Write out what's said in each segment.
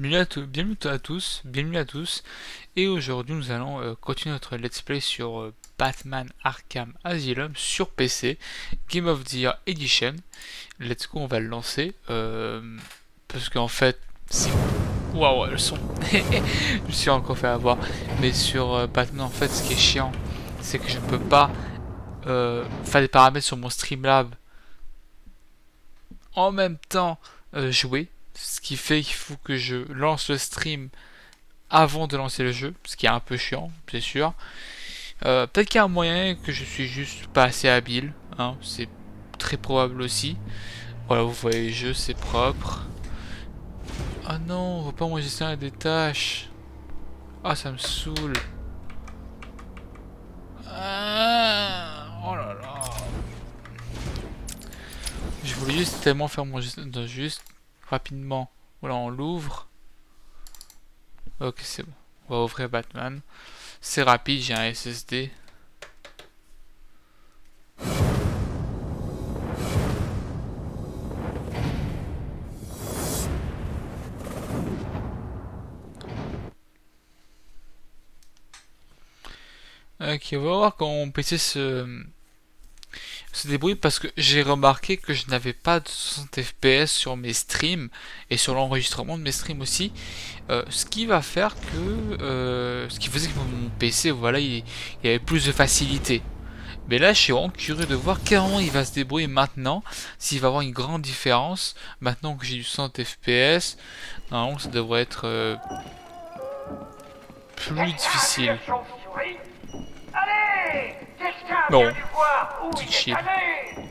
bienvenue à tous, et aujourd'hui nous allons continuer notre let's play sur Batman Arkham Asylum sur PC, Game of the Year Edition. Let's go, on va le lancer, parce qu'en fait, si... Waouh, le son. Je me suis encore fait avoir. Mais sur Batman, en fait, ce qui est chiant, c'est que je ne peux pas faire des paramètres sur mon Streamlab en même temps jouer. Ce qui fait qu'il faut que je lance le stream avant de lancer le jeu, ce qui est un peu chiant, c'est sûr. Peut-être qu'il y a un moyen que je suis juste pas assez habile, hein, c'est très probable aussi. Voilà, vous voyez le jeu, c'est propre. Ah non, on va pas moi gestionner des tâches. Ah, ça me saoule. Ah, oh là là. Je voulais juste tellement faire mon gestion, juste rapidement. Voilà, on l'ouvre. Ok, c'est bon. On va ouvrir Batman. C'est rapide, j'ai un SSD. Ok, on va voir comment mon PC se débrouille parce que j'ai remarqué que je n'avais pas de 60 FPS sur mes streams et sur l'enregistrement de mes streams aussi. Ce qui va faire que. Ce qui faisait que mon PC, voilà, il avait plus de facilité. Mais là, je suis vraiment curieux de voir comment il va se débrouiller maintenant. S'il va avoir une grande différence. Maintenant que j'ai du 60 FPS, normalement, ça devrait être plus difficile. Allez, quelqu'un a bien Bon, dû voir où tout il est chill. allé.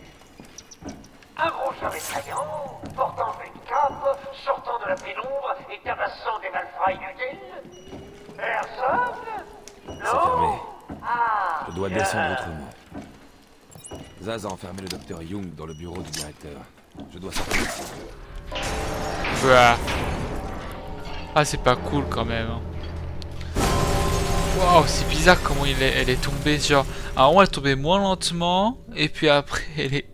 Un gros homme effrayant, portant une cape, sortant de la pénombre et tabassant des malfrats inutiles. Personne? C'est fermé. Non? Ah, Je dois bien. descendre autrement. Zaz a enfermé le docteur Young dans le bureau du directeur. Je dois sortir. Bah. Ah, c'est pas cool quand même, hein. Waouh, c'est bizarre comment elle est tombée. Genre, à un moment, elle est tombée moins lentement, et puis après,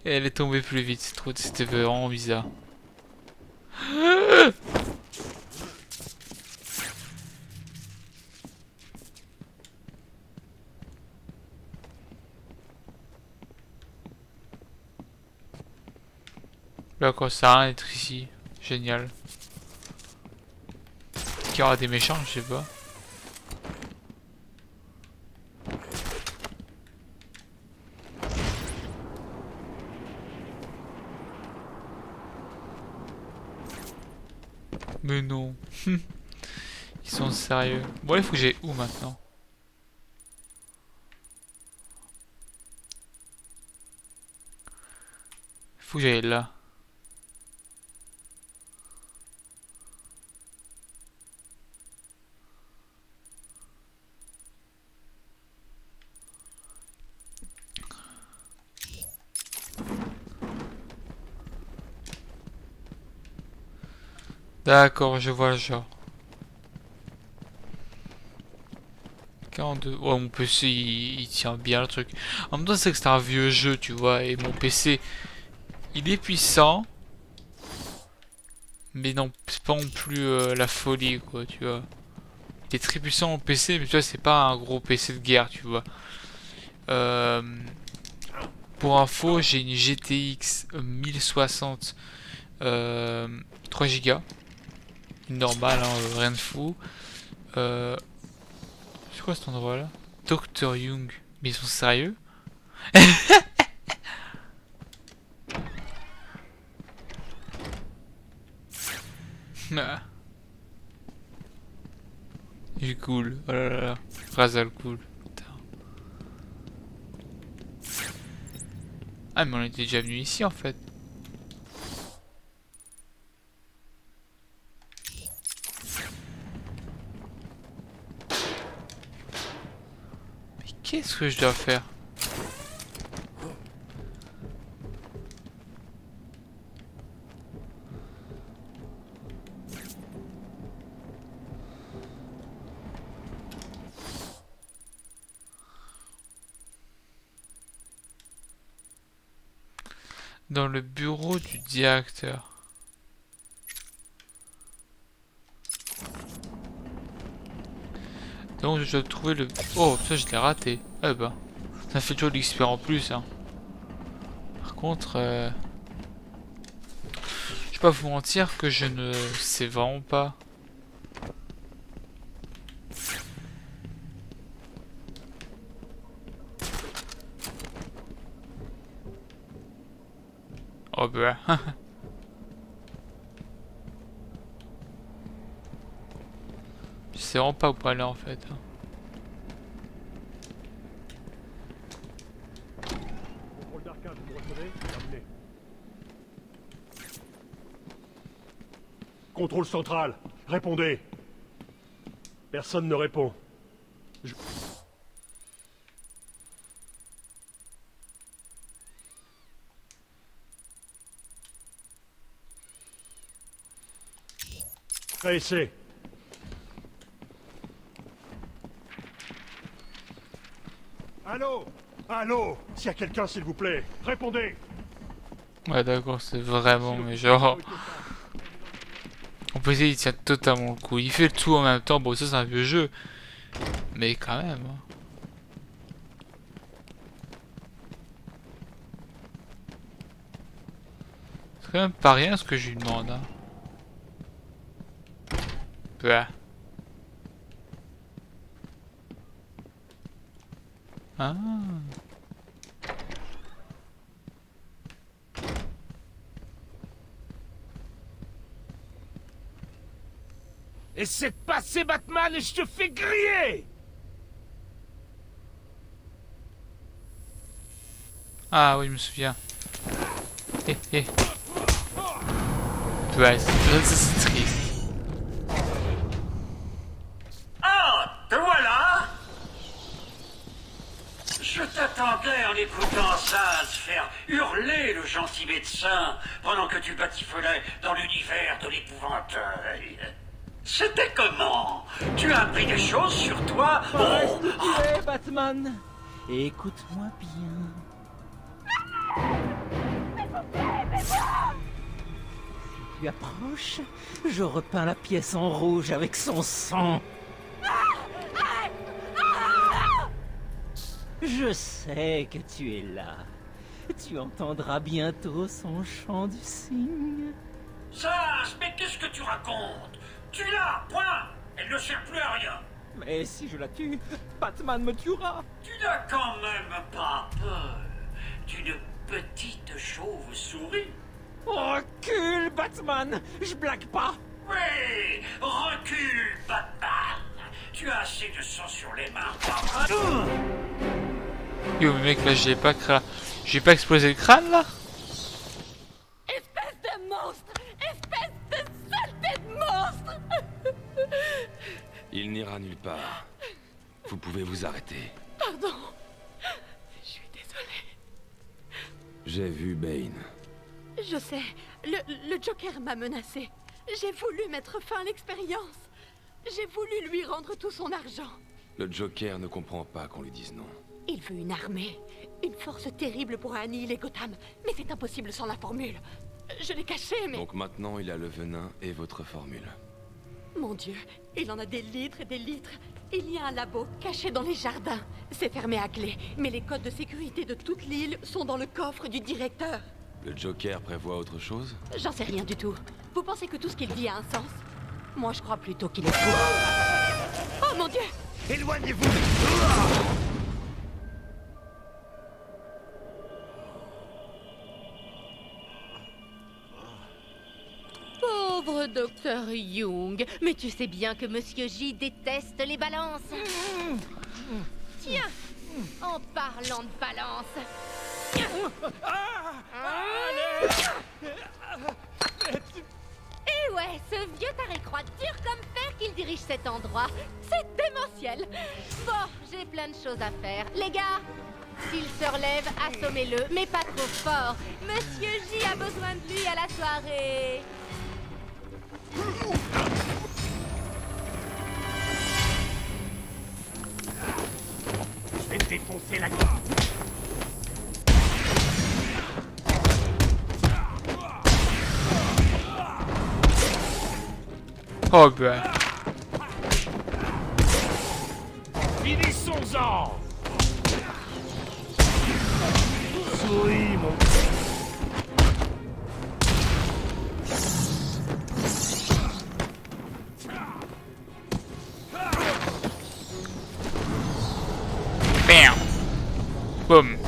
elle est tombée plus vite. C'était vraiment bizarre. Là, quoi, ça sert à rien d'être ici. Génial. Qu'il y aura des méchants, je sais pas. Mais non. Ils sont sérieux. Bon, il faut que j'aille où maintenant? Il faut que j'aille là. D'accord, je vois le genre. 42. Ouais, mon PC il tient bien le truc. En même temps, c'est que c'est un vieux jeu, tu vois. Et mon PC il est puissant. Mais non, c'est pas non plus la folie, quoi, tu vois. Il est très puissant en PC, mais tu vois, c'est pas un gros PC de guerre, tu vois. Euh, pour info, j'ai une GTX 1060 3 Go. Normal, hein, rien de fou. Euh, c'est quoi cet endroit là? Dr Young. Mais ils sont sérieux? Ah, il est cool. Oh là là là. Razal cool. Putain. Ah, mais on était déjà venu ici en fait. Mais qu'est-ce que je dois faire? Dans le bureau du directeur. Donc je dois trouver le... Oh, ça je l'ai raté. Eh ben, ça fait toujours de l'XP en plus, hein. Par contre, je vais pas vous mentir que je ne sais vraiment pas. Oh bah. Je sais vraiment pas où aller en fait. Contrôle d'arcade, vous me recevez? Terminé. Contrôle central, répondez. Personne ne répond. Essai. Allô? Allô? S'il y a quelqu'un, s'il vous plaît, répondez. Ouais d'accord, c'est vraiment, mais genre... On peut essayer, il tient totalement le coup. Il fait le tout en même temps, bon ça c'est un vieux jeu. Mais quand même. Hein. C'est quand même pas rien ce que je lui demande. Hein. Bah. Ah. Essaie de passer, Batman, et je te fais griller! Ah oui, je me souviens. Eh. Ouais, c'est triste. Ah, te voilà! Je t'attendais en écoutant ça se faire hurler le gentil médecin pendant que tu batifolais dans l'univers de l'épouvantail. C'était comment? Tu as appris des choses sur toi? Reste où tu es, Batman! Et écoute-moi bien. Si tu approches, je repeins la pièce en rouge avec son sang. Je sais que tu es là. Tu entendras bientôt son chant du cygne. Sas, mais qu'est-ce que tu racontes? Tu l'as, point! Elle ne sert plus à rien! Mais si je la tue, Batman me tuera. Tu n'as quand même pas peur d'une petite chauve-souris? Recule, Batman! Je blague pas! Oui! Recule, Batman! Tu as assez de sang sur les mains. Yo, mais mec, là, j'ai pas explosé le crâne, là? Espèce de monstre! Espèce de saleté de monstre! Il n'ira nulle part. Vous pouvez vous arrêter. Pardon. Je suis désolée. J'ai vu Bane. Je sais. Le Joker m'a menacé. J'ai voulu mettre fin à l'expérience. J'ai voulu lui rendre tout son argent. Le Joker ne comprend pas qu'on lui dise non. Il veut une armée. Une force terrible pour annihiler Gotham. Mais c'est impossible sans la formule. Je l'ai cachée, mais... Donc maintenant, il a le venin et votre formule. Mon Dieu, il en a des litres et des litres. Il y a un labo caché dans les jardins. C'est fermé à clé, mais les codes de sécurité de toute l'île sont dans le coffre du directeur. Le Joker prévoit autre chose? J'en sais rien du tout. Vous pensez que tout ce qu'il dit a un sens? Moi, je crois plutôt qu'il est fou. Oh mon Dieu! Éloignez-vous! Pauvre docteur Young, mais tu sais bien que Monsieur J déteste les balances. Tiens, en parlant de balance. Et ouais, ce vieux taré croit dur comme fer qu'il dirige cet endroit. C'est démentiel. Bon, j'ai plein de choses à faire. Les gars, s'il se relève, assommez-le, mais pas trop fort. Monsieur J a besoin de lui à la soirée. Je vais te défoncer la gueule! Oh bah. Passons-en. Souris, mon... Bam. Boum.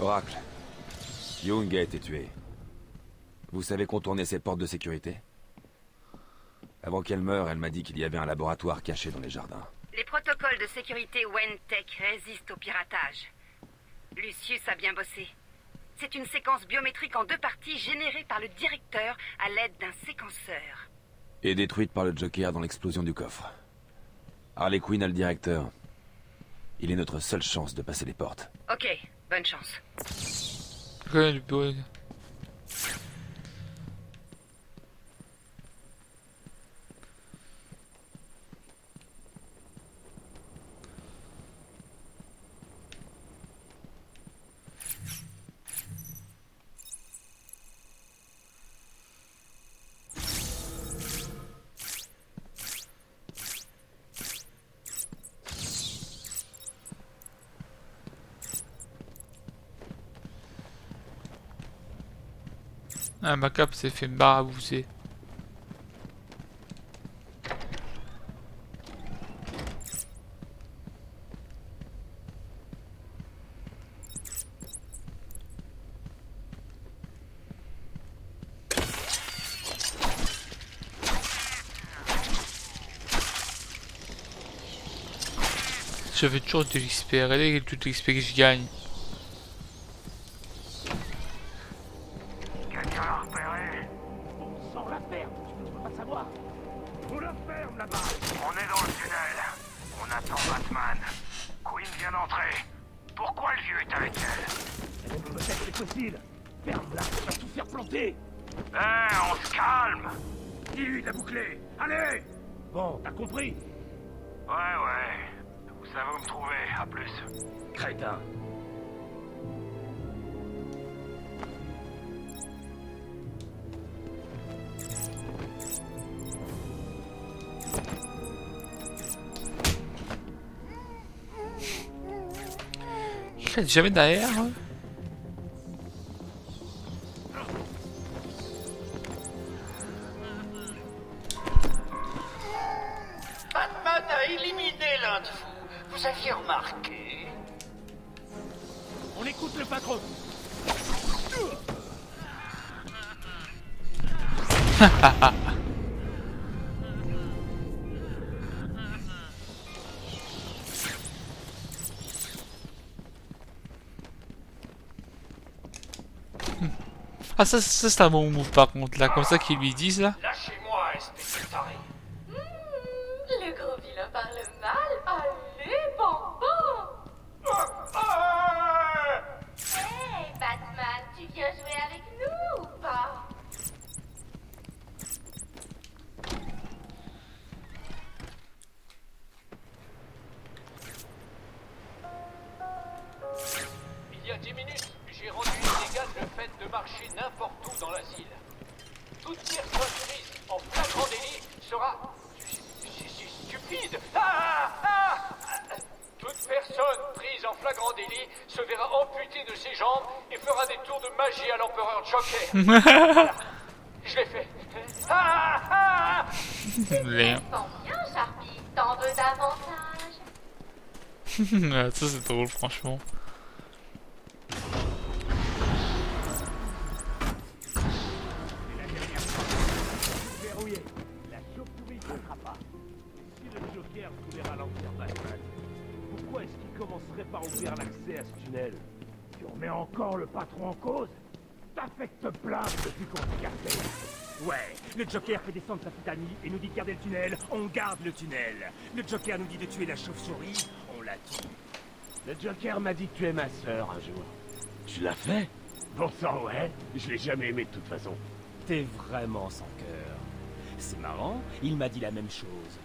Oracle. Young a été tué. Vous savez contourner ces portes de sécurité? Avant qu'elle meure, elle m'a dit qu'il y avait un laboratoire caché dans les jardins. Les protocoles de sécurité Wentech résistent au piratage. Lucius a bien bossé. C'est une séquence biométrique en 2 parties générée par le directeur à l'aide d'un séquenceur. Et détruite par le Joker dans l'explosion du coffre. Harley Quinn a le directeur. Il est notre seule chance de passer les portes. Ok, bonne chance. Je connais le bureau. Ah, ma cape s'est fait marabouser. Je fais toujours de l'XP, regardez tout l'XP que je gagne. Quelqu'un l'a repéré. Sans la ferme, tu ne peux pas savoir. On la ferme là-bas. On est dans le tunnel. On attend Batman. Quinn vient d'entrer. Pourquoi le vieux est avec elle? Peut-être c'est possible. Ferme-la, tu vas tout faire planter. On se calme. Dis-lui de la boucler. Allez. Bon, t'as compris? Ouais. Vous savez où me trouver. À plus. Crétin. Je reste jamais derrière. Hein. Batman a éliminé l'un de vous. Vous aviez remarqué? On écoute le patron. Ah ça c'est un bon move par contre là, comme ça qu'ils lui disent là. Lâchez-moi, espèce de taré. Le gros vilain parle mal. Allez, bonbon. Hey, Batman, tu viens jouer avec nous ou pas? Il y a 10 minutes, j'ai rendu illégal le fait de marcher n'importe où dans l'asile. Toute personne prise en flagrant délit sera... C'est stupide. Toute personne prise en flagrant délit se verra amputée de ses jambes et fera des tours de magie à l'empereur Joker. Voilà. Je l'ai fait. Rien. Bon, bien, Sharpie, t'en veux davantage? Ah, ça c'est drôle franchement. Verrouillé. La chauve-souris ne sera pas. Si le Joker voulait ralentir Batman, pourquoi est-ce qu'il commencerait par ouvrir l'accès à ce tunnel? Tu remets encore le patron en cause? T'as fait que te plaindre depuis qu'on t'a gardé. Ouais, le Joker fait descendre sa petite amie et nous dit de garder le tunnel, on garde le tunnel. Le Joker nous dit de tuer la chauve-souris, on la tue. Le Joker m'a dit que tu es ma sœur un jour. Tu l'as fait? Bon sang, ouais, je l'ai jamais aimé de toute façon. T'es vraiment sans cœur. C'est marrant, il m'a dit la même chose.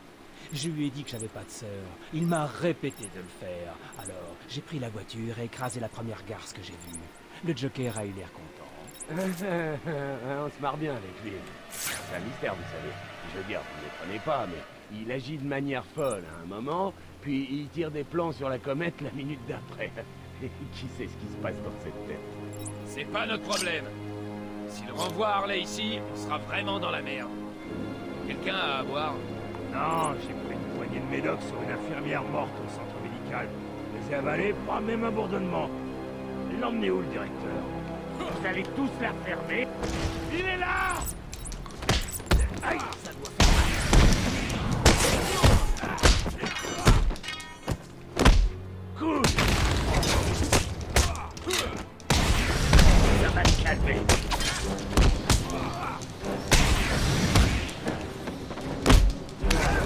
Je lui ai dit que j'avais pas de sœur. Il m'a répété de le faire. Alors, j'ai pris la voiture et écrasé la première garce que j'ai vue. Le Joker a eu l'air content. On se marre bien avec lui. C'est un mystère, vous savez. Je veux dire, vous ne le prenez pas, mais il agit de manière folle à un moment, puis il tire des plans sur la comète la minute d'après. Et qui sait ce qui se passe dans cette tête? C'est pas notre problème. S'il renvoie Harley ici, on sera vraiment dans la merde. Quelqu'un a à boire? Non, j'ai pris une poignée de médoc sur une infirmière morte au centre médical. Je les ai avalés, pas même un bourdonnement. L'emmenez où, le directeur? Vous allez tous la fermer? Il est là! Aïe, ça doit faire mal. Cool! Ça va te calmer.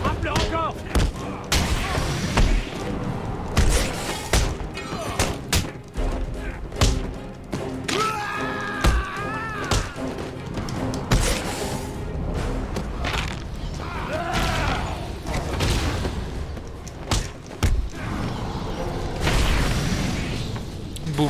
Frappe-le encore! Boum.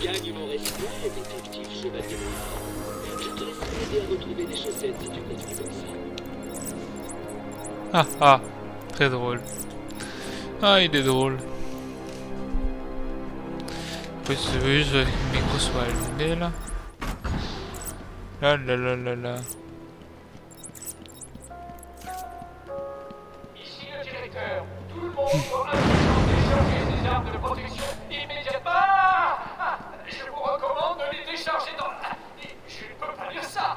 Gagne mon respect, détective chevalier noir. Je te laisserai aider à retrouver des chaussettes si tu continues comme ça. Ah ah, très drôle. Ah, il est drôle. Oui, je veux juste que le micro soit allumé là. Là là là là là. Ici le directeur. Tout le monde doit absolument décharger ses armes de protection immédiatement. Je vous recommande de les décharger dans... Je ne peux pas dire ça.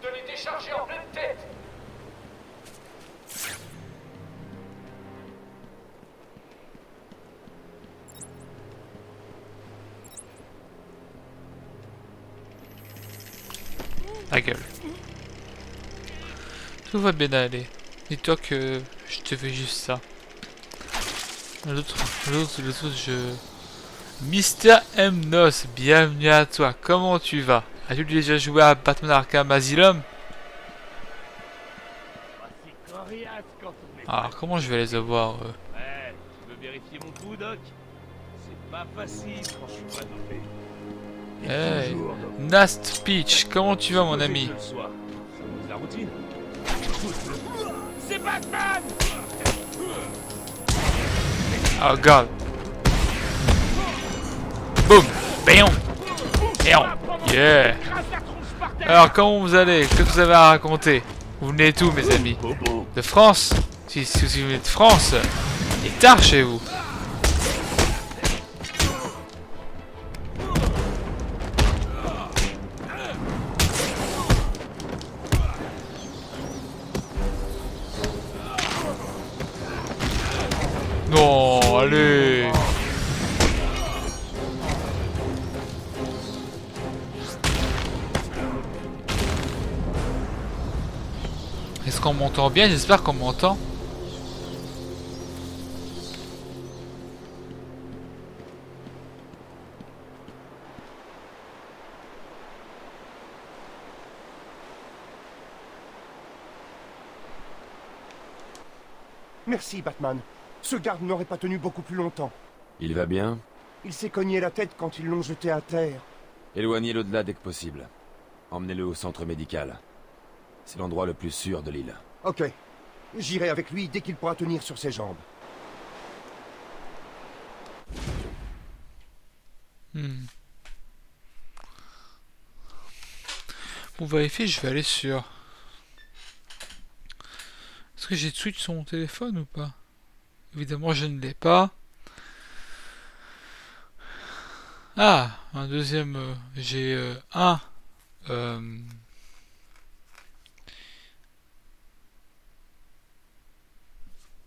De les décharger en pleine tête. Ta gueule. Tout va bien aller. Dis-toi que je te fais juste ça. L'autre jeu. Mister Mnos, bienvenue à toi. Comment tu vas? As-tu déjà joué à Batman Arkham Asylum? C'est coriace quand on est... Alors comment je vais les avoir Ouais, tu veux vérifier mon coup, Doc? C'est pas facile quand je suis pas dopé. Et Hey, toujours, Doc. Nast Peach, comment tu vas mon ami? Que je le sois. Ça pose la routine. C'est Batman! Oh god. Boum. Bam. Bam. Yeah. Alors comment vous allez? Qu'est-ce que vous avez à raconter? Vous venez d'où mes amis? De France? Si vous venez de France, il est tard chez vous. Non, allez. Est-ce qu'on m'entend bien? J'espère qu'on m'entend. Merci, Batman. Ce garde n'aurait pas tenu beaucoup plus longtemps. Il va bien? Il s'est cogné la tête quand ils l'ont jeté à terre. Éloignez-le de là dès que possible. Emmenez-le au centre médical. C'est l'endroit le plus sûr de l'île. Ok. J'irai avec lui dès qu'il pourra tenir sur ses jambes. Pour vérifier, je vais aller sur... Est-ce que j'ai Twitch sur mon téléphone ou pas? Évidemment, je ne l'ai pas. Ah, un deuxième... j'ai un...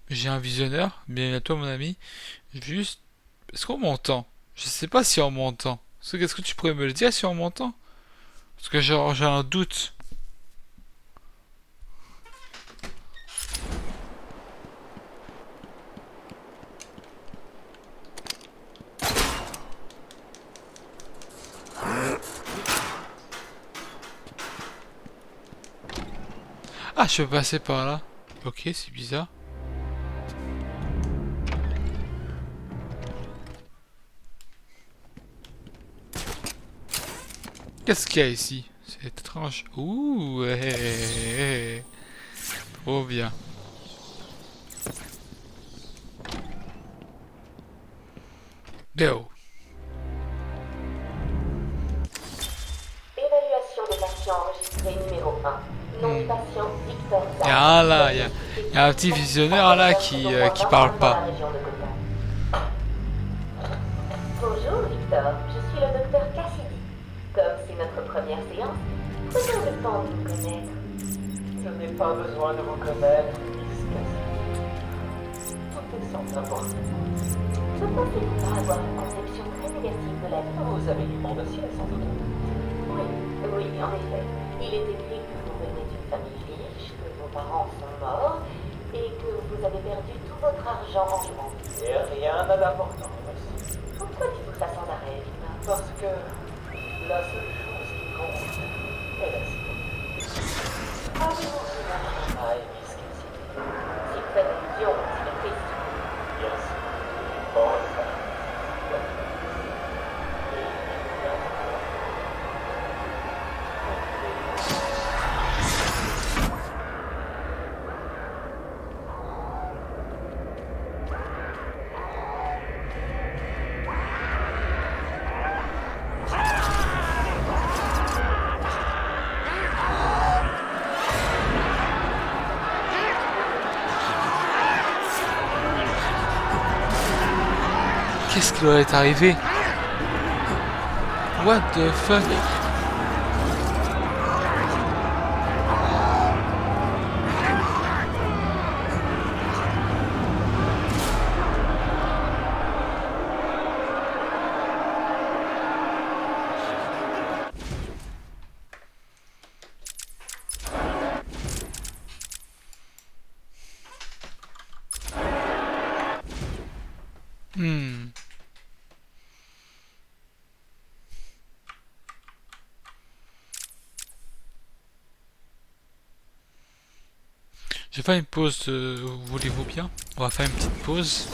j'ai un visionneur. Bien à toi, mon ami. Juste... Est-ce qu'on m'entend? Je sais pas si on m'entend. Est-ce que tu pourrais me le dire si on m'entend? Parce que genre, j'ai un doute. Ah, je peux passer par là. Ok, c'est bizarre. Qu'est-ce qu'il y a ici? C'est étrange. Ouh, ouais. Trop bien. Déo. Évaluation des patients enregistrés numéro 1. Nom du patient Victor Zahn. Ah là, il y a un petit visionnaire là qui parle pas. Bonjour Victor, je suis le docteur Cassidy. Comme c'est notre première séance, prenons le temps de nous connaître. Je n'ai pas besoin de vous connaître, Miss Cassidy. Tout est sans importance. Ne pensez-vous pas avoir une conception très négative de la vie? Vous avez lu mon dossier, sans doute. Oui, en effet. Il est écrit que vous venez d'une famille riche, que vos parents sont morts, et que vous avez perdu tout votre argent en jouant. Et rien n'a d'importance. Pourquoi dites-vous ça sans arrêt, Victor? Parce que la seule chose qui compte est la sécurité. Avez-vous vu mon travail, Miss Cassidy? Si vous faites allusion au directrice. Bien sûr. Bon, ça. Qu'est-ce qui doit être arrivé? What the fuck? Je vais faire une pause, voulez-vous bien? On va faire une petite pause.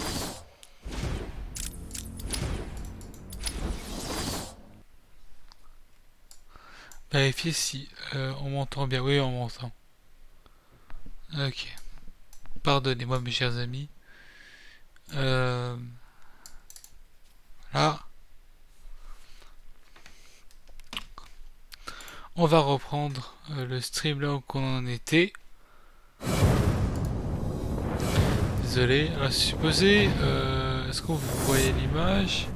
Vérifier si on m'entend bien. Oui, on m'entend. Ok. Pardonnez-moi mes chers amis. Là. On va reprendre le stream là où on en était. Désolé, alors supposé, est-ce que vous voyez l'image?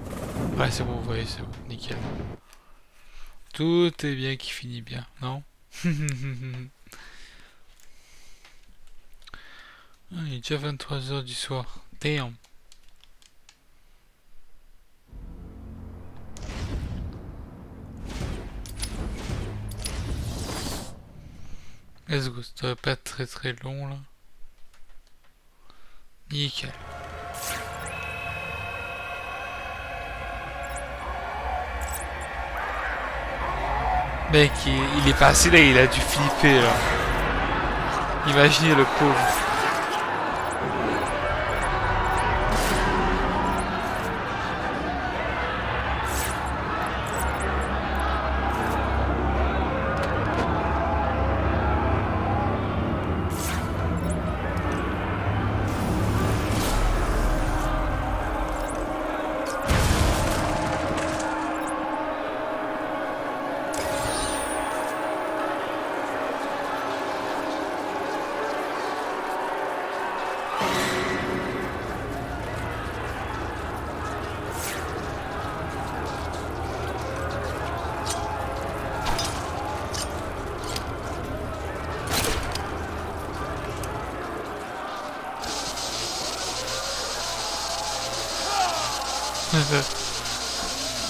Ouais, c'est bon, vous voyez, c'est bon, nickel. Tout est bien qui finit bien, non? Il est déjà 23h du soir. Damn. Let's go, ça devrait pas être très très long là. Nickel. Mec, il est passé là, il a dû flipper là. Imaginez le pauvre.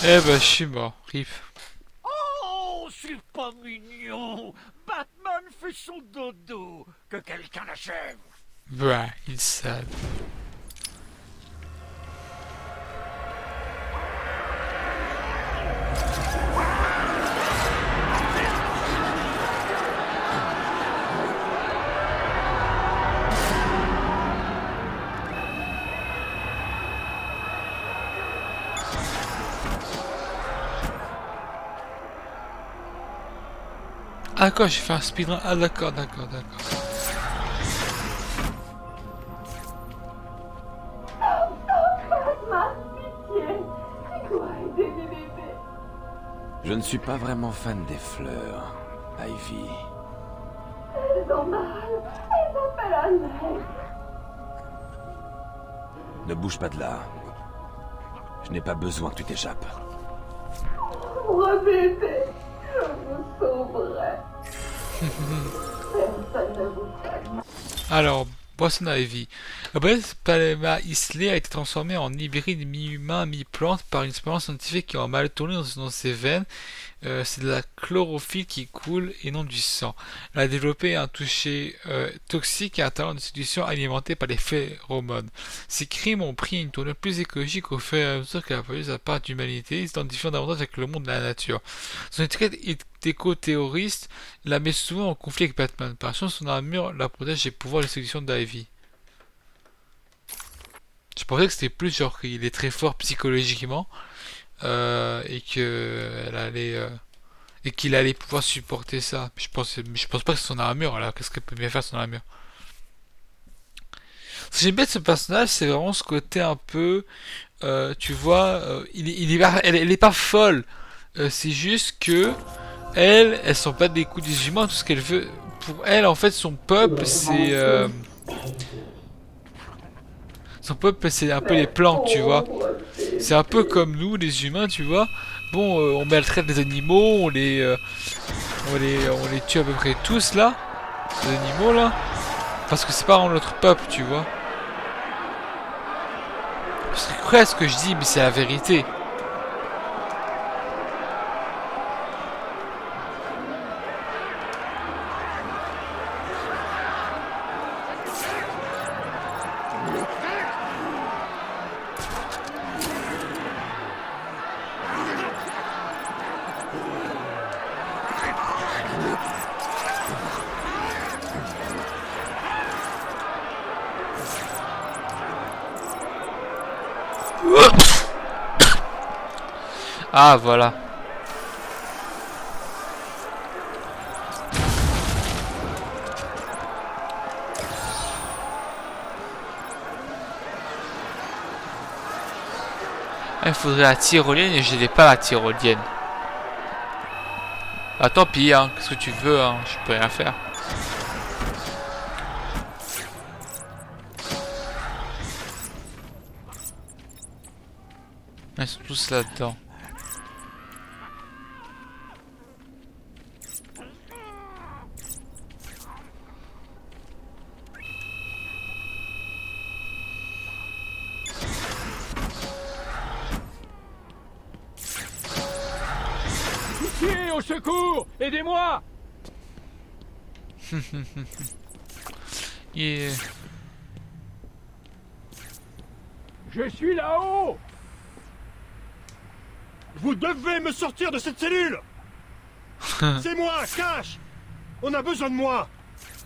Eh ben, je suis mort, rip. Oh, c'est pas mignon. Batman fait son dodo. Que quelqu'un l'achève. Bah, il savent. Ah d'accord, j'ai fait un speedrun. Ah d'accord, d'accord, d'accord. Batman, pitié. Tu dois aider les bébés. Je ne suis pas vraiment fan des fleurs, Ivy. Elles ont mal. Elles ont fait la neige. Ne bouge pas de là. Je n'ai pas besoin que tu t'échappes. Pauvre bébé. Je vous sauverai. Personne ne vous fera. Alors, Poison Ivy. Bref, Paloma Isley a été transformé en hybride mi-humain, mi-plante par une expérience scientifique qui a mal tourné dans ses veines. C'est de la chlorophylle qui coule et non du sang. Elle a développé un toucher toxique et un talent de séduction alimenté par les phéromones. Ces crimes ont pris une tournure plus écologique au fur et à mesure qu'elle a fallu sa part d'humanité, s'identifiant davantage avec le monde de la nature. Son étiquette éco-terroriste la met souvent en conflit avec Batman. Par contre, son armure la protège des pouvoirs de séduction d'Ivy. Je pensais que c'était plus genre qu'il est très fort psychologiquement et que elle allait et qu'il allait pouvoir supporter ça. Je pense pas que c'est son armure. Alors qu'est-ce qu'elle peut bien faire son armure? Ce que j'aime bien de ce personnage, c'est vraiment ce côté un peu, tu vois, elle est pas folle. C'est juste que elle s'en bat des coups des humains. Tout ce qu'elle veut, pour elle, en fait, son peuple, c'est un peu les plantes, tu vois. C'est un peu comme nous, les humains, tu vois. Bon, on maltraite les animaux, on les tue à peu près tous là, les animaux là, parce que c'est pas notre peuple, tu vois. C'est cruel ce que je dis, mais c'est la vérité. Ah voilà. Il faudrait la tyrolienne et je n'ai pas la tyrolienne. Ah tant pis hein, qu'est-ce que tu veux hein, je peux rien faire. Ils sont tous là-dedans. Pitié, au secours! Aidez-moi! Yeah. Je suis là-haut! Vous devez me sortir de cette cellule! C'est moi, Cash! On a besoin de moi!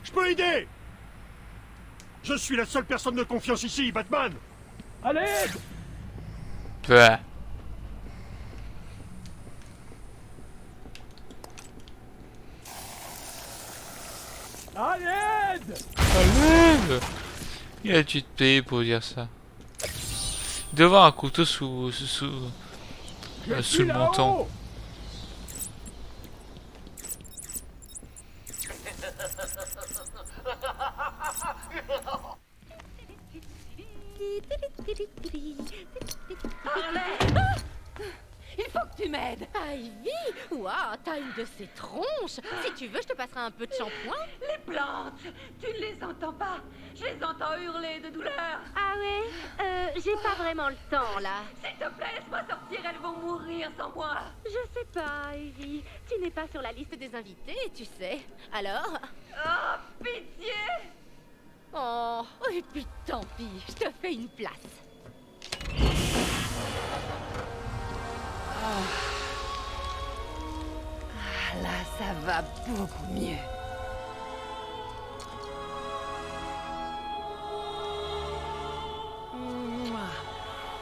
Je peux aider! Je suis la seule personne de confiance ici, Batman! À l'aide! Ouais. À l'aide! Allez! Il a dû te payer pour dire ça. Il doit avoir un couteau sous le menton. Il faut que tu m'aides. Ivy, waouh, t'as une de ces tronches. Si tu veux, je te passerai un peu de shampoing. Les plantes, tu ne les entends pas. Je les entends hurler de douleur. Ah ouais, j'ai pas vraiment le temps là. S'il te plaît, laisse-moi sortir, elles vont mourir sans moi. Je sais pas, Ivy. Tu n'es pas sur la liste des invités, tu sais. Alors? Oh, pitié! Oh, et puis tant pis, je te fais une place. Ah, là, ça va beaucoup mieux.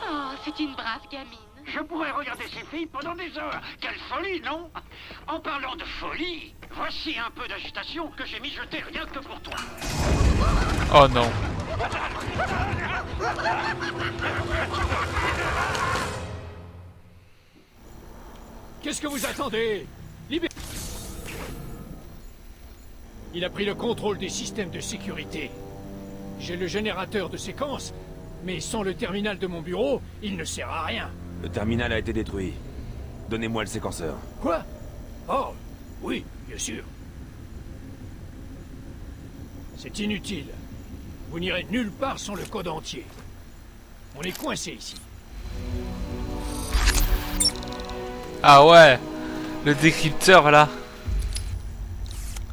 Oh, c'est une brave gamine. Je pourrais regarder ces filles pendant des heures. Quelle folie, non? En parlant de folie, Voici un peu d'agitation que j'ai mijoté rien que pour toi. Oh non. Qu'est-ce que vous attendez? Il a pris le contrôle des systèmes de sécurité. J'ai le générateur de séquence, mais sans le terminal de mon bureau, il ne sert à rien. Le terminal a été détruit. Donnez-moi le séquenceur. Quoi? Oh, oui, bien sûr. C'est inutile. Vous n'irez nulle part sans le code entier. On est coincé ici. Ah ouais, le décrypteur là.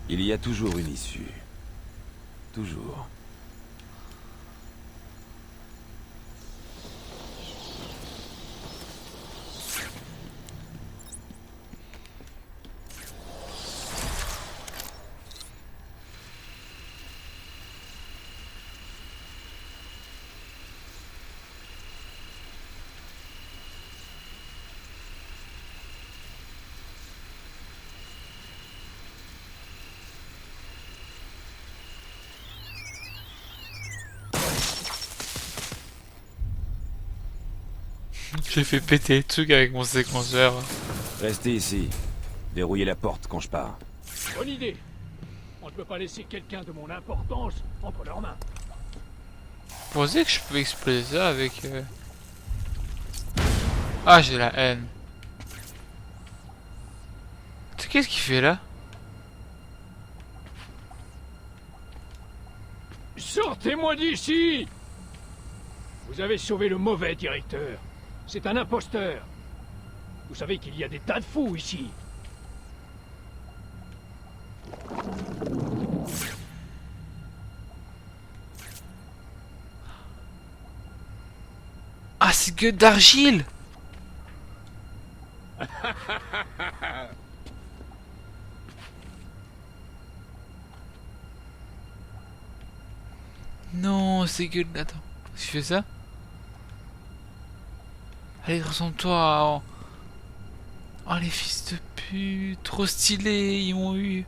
Il y a toujours une issue. Toujours. J'ai fait péter le truc avec mon séquenceur. Restez ici. Verrouillez la porte quand je pars. Bonne idée. On ne peut pas laisser quelqu'un de mon importance entre leurs mains. Vous pensez que je peux exploser ça avec... Ah, j'ai la haine. Qu'est-ce qu'il fait là? Sortez-moi d'ici! Vous avez sauvé le mauvais directeur. C'est un imposteur. Vous savez qu'il y a des tas de fous ici. Ah, c'est que d'argile! Non, c'est que... Attends, si je fais ça? Allez, ressemble-toi. Oh, les fils de pute, trop stylés, ils m'ont eu.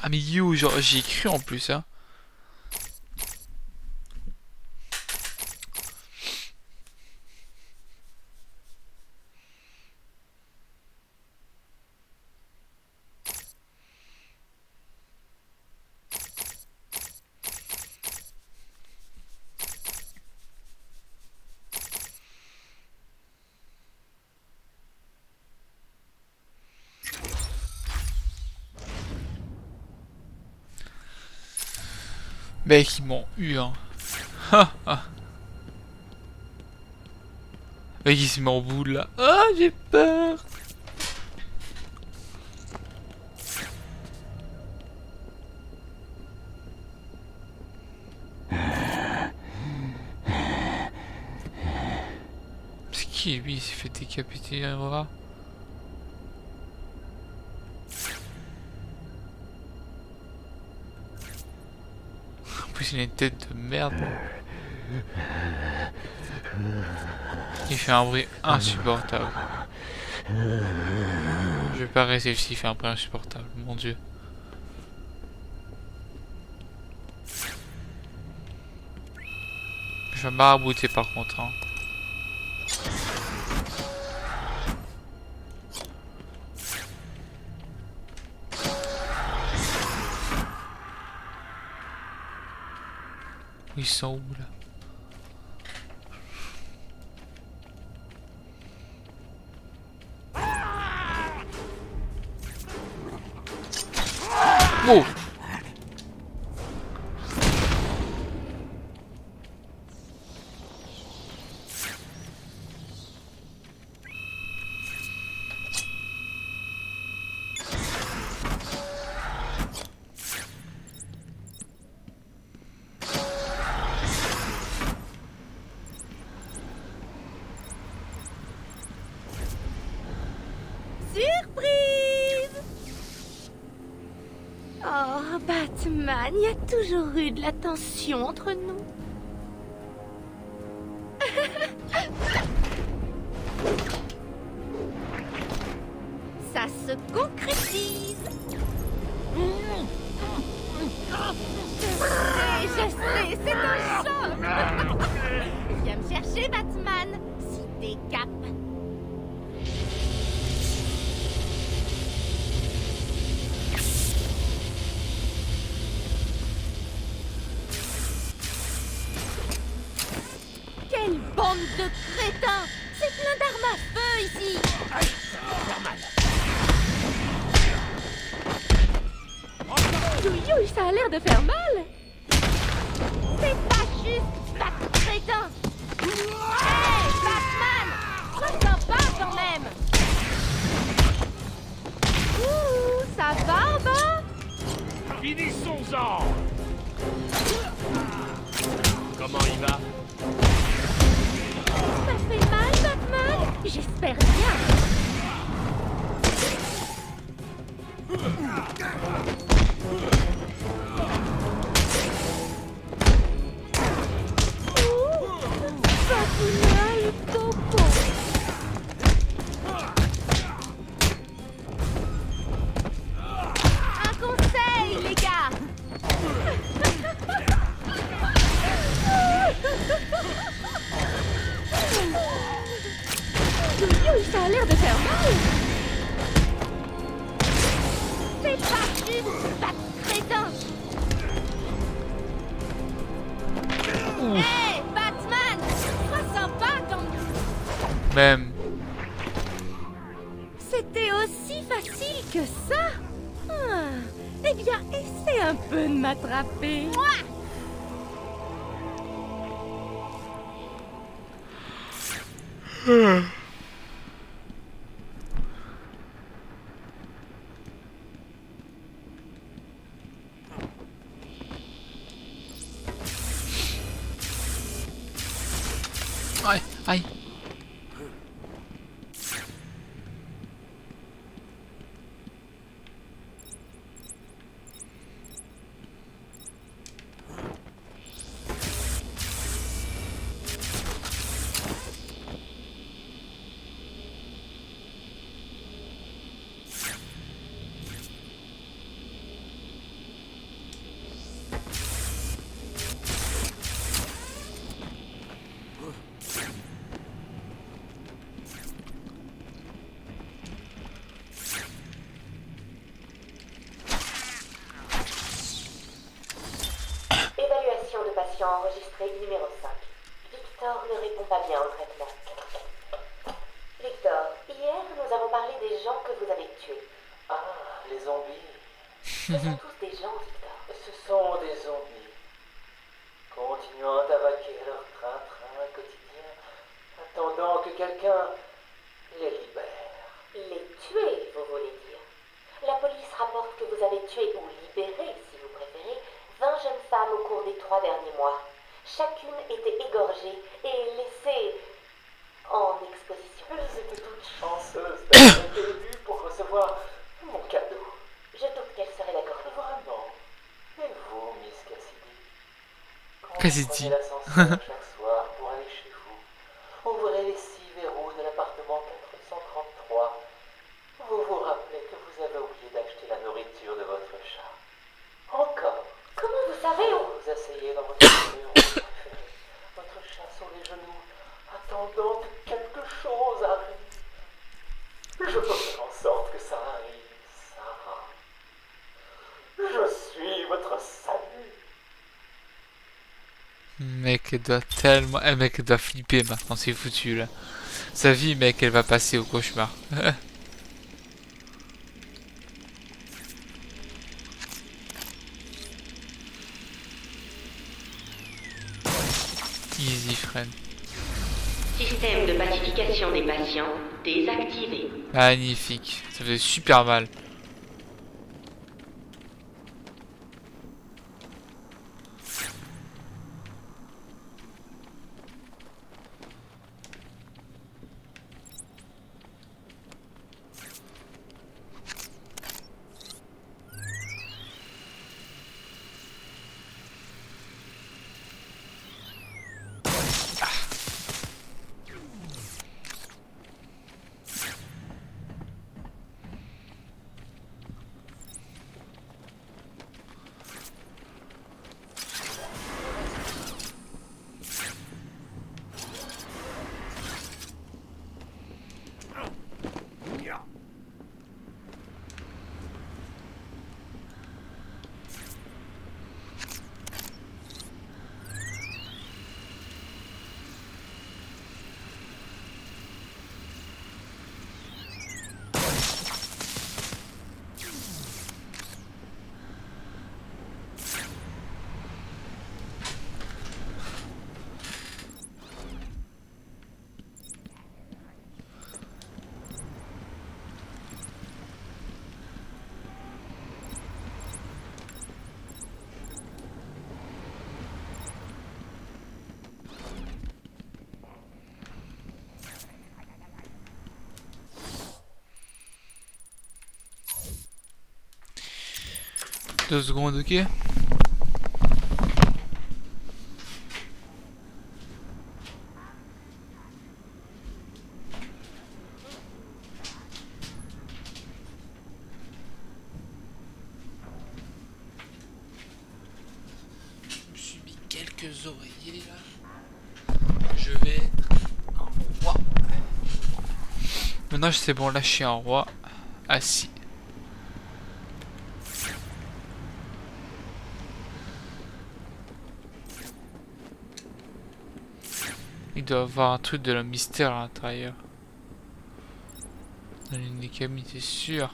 Ah mais you, genre j'y ai cru en plus hein. Mec, ils m'ont eu, hein. Ha ha. Mec, il se met en boule, là. Ah, j'ai peur. C'est qui, lui? Il s'est fait décapiter un bras. Il a une tête de merde. Il fait un bruit insupportable. Je vais pas rester s'il fait un bruit insupportable, mon dieu. Je vais marabouter par contre. Hein. Ils sont où là? Oh! Oh, Batman, il y a toujours eu de la tension entre nous. Ça se concrétise. Je sais, c'est un choc. Viens me chercher, Batman, si t'es cap. Quelle bande de crétins! C'est plein d'armes à feu ici! Aïe, ça va faire mal. Youyouille, ça a l'air de faire mal! C'est pas juste, pas de crétin! Hey, Batman! Sois sympa quand même! Ouh, ça barbe, hein? Finissons-en. Comment il va? Ça fait mal, Batman? J'espère bien! Batman, le topo! Un conseil, les gars! Ça a l'air de faire mal! C'est pas juste, pas de crétin! Hey, Batman! Sois sympa quand Même. C'était aussi facile que ça? Eh bien, essaie un peu de m'attraper. Aïe, aïe. Évaluation de patient enregistrée numéro 5. Victor ne répond pas bien au traitement. Victor, hier nous avons parlé des gens que vous avez tués. Ah, les zombies. Ce sont tous des gens, Victor. Ce sont des zombies. Continuant à vaquer leur train-train quotidien, attendant que quelqu'un les libère. Les tuer, vous voulez dire. La police rapporte que vous avez tué ou libéré, si vous préférez, 20 jeunes femmes au cours des 3 derniers mois. Chacune était égorgée et laissée en exposition. Elles étaient toutes chanceuses d'avoir été élues pour recevoir mon cadeau. Je doute qu'elles seraient d'accord. Vraiment. Et vous, Miss Cassidy? Quand Cassidy. vous prenez l'ascenseur chaque soir pour aller chez vous, ouvrez les 6 verrous de l'appartement 433. Vous vous rappelez que vous avez oublié d'acheter la nourriture de votre chat. Encore. Comment vous savez où Vous asseyez dans votre bureau préféré, votre chat sur les genoux, attendant que quelque chose arrive. Je peux faire en sorte que ça arrive, Sarah. Je suis votre salut. Mec, elle doit tellement... Eh mec, elle doit flipper maintenant, c'est foutu là. Sa vie, mec, elle va passer au cauchemar. Easy, friend. Système de pacification des patients désactivé. Magnifique. Ça faisait super mal. 2 secondes, ok. Je me suis mis quelques oreillers là. Je vais être un roi. Maintenant c'est bon, là je suis un roi assis. Il doit y avoir un truc de la mystère à l'intérieur. Dans l'Inikami, c'est sûr.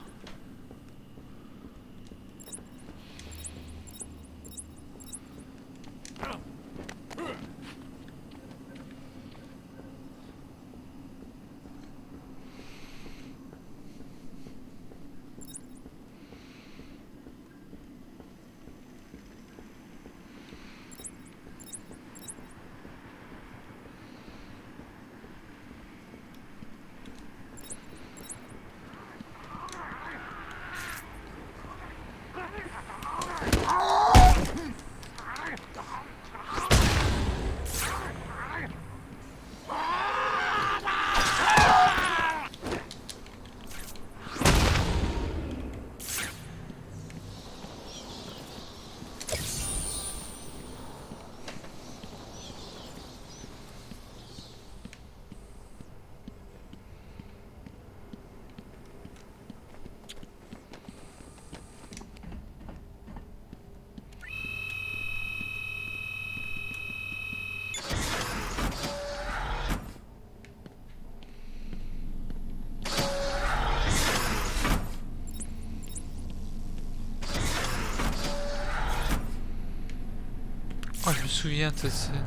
Oh, je me souviens de cette scène.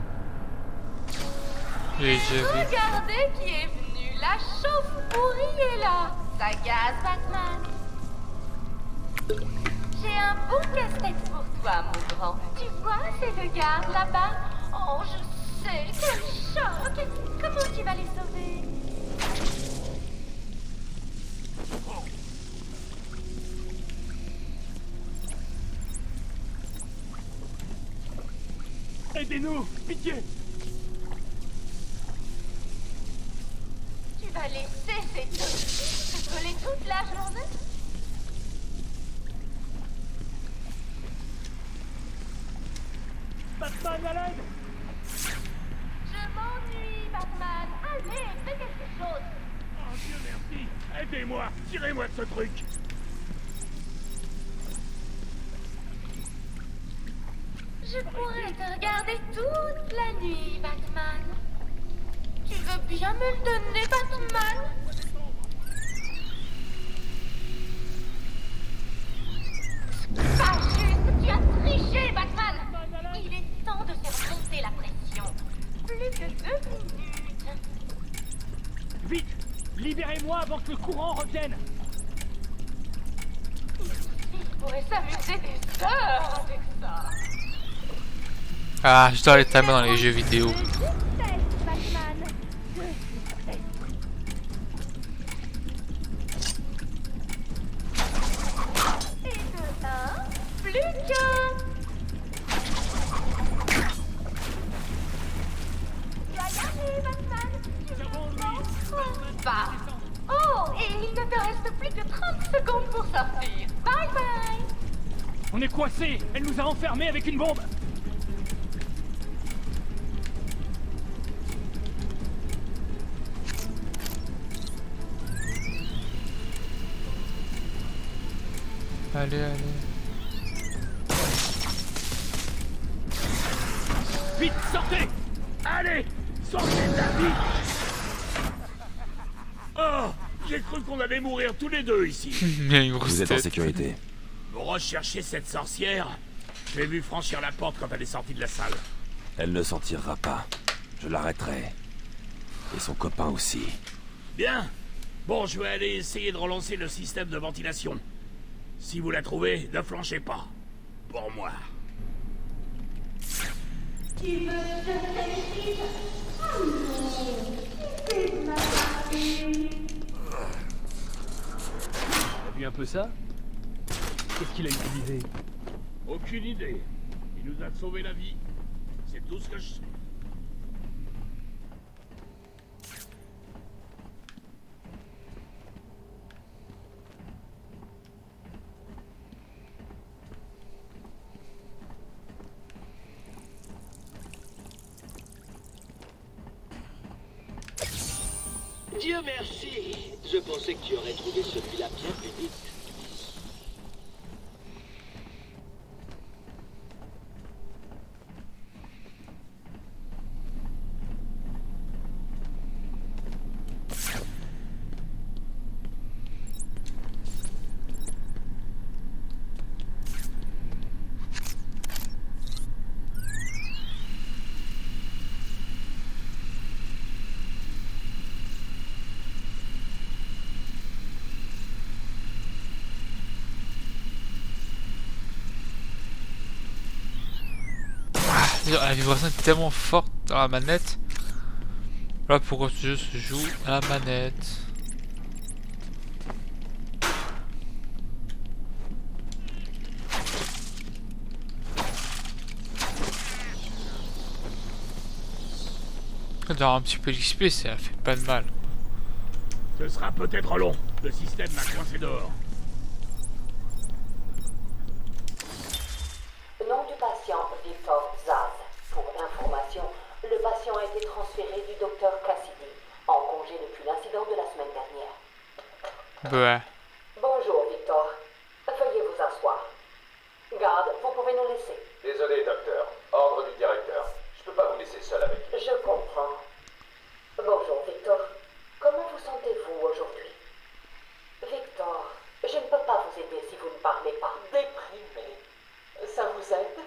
J'ai déjà vu. Regardez qui est venu, la chauffe-pourrie est là. Ça gaz, Batman. J'ai un beau casse-tête pour toi, mon grand. Tu vois, c'est le garde là-bas. Oh, je sais, quel choc. Comment tu vas les sauver? Aidez-nous, pitié. Tu vas laisser ces trucs se coller toute la journée? Batman, à l'aide. Je m'ennuie, Batman. Allez, fais quelque chose. Oh Dieu merci. Aidez-moi, tirez-moi de ce truc. Je pourrais te regarder toute la nuit, Batman. Tu veux bien me le donner, Batman? Pas juste, tu as triché, Batman. Il est temps de faire monter la pression. Plus que 2 minutes. Vite, libérez-moi avant que le courant revienne. Il pourrait s'amuser des heures avec ça. Ah, je dois les timer dans les jeux vidéo. Et de 1, plus qu'un. Tu vas y aller, Batman. Tu ne pas. Oh, et il ne te reste plus que 30 secondes pour sortir. Bye bye. On est coincés. Elle nous a enfermés avec une bombe. Allez, allez. Vite, sortez. Allez, sortez de la vie. Oh, j'ai cru qu'on allait mourir tous les deux ici. Vous êtes en sécurité. Vous recherchez cette sorcière? Je l'ai vue franchir la porte quand elle est sortie de la salle. Elle ne s'en tirera pas. Je l'arrêterai. Et son copain aussi. Bien. Bon, je vais aller essayer de relancer le système de ventilation. Si vous la trouvez, ne flanchez pas. Pour moi. Tu veux que je te félicite? C'est ma partie. T'as vu un peu ça? Qu'est-ce qu'il a utilisé? Aucune idée. Il nous a sauvé la vie. C'est tout ce que je sais. Dieu merci. Je pensais que tu aurais trouvé celui-là bien plus vite. La vibration est tellement forte dans la manette. Voilà pourquoi ce jeu se joue à la manette. D'avoir un petit peu d'XP, ça fait pas de mal. Ce sera peut-être long. Le système m'a coincé dehors. Nom du patient, Victor Zaz. Pour information, le patient a été transféré du docteur Cassidy, en congé depuis l'incident de la semaine dernière. Ouais. Bonjour, Victor. Veuillez vous asseoir. Garde, vous pouvez nous laisser. Désolé, docteur. Ordre du directeur. Je peux pas vous laisser seul avec. Je comprends. Bonjour, Victor. Comment vous sentez-vous aujourd'hui? Victor, je ne peux pas vous aider si vous ne parlez pas. Déprimé. Ça vous aide?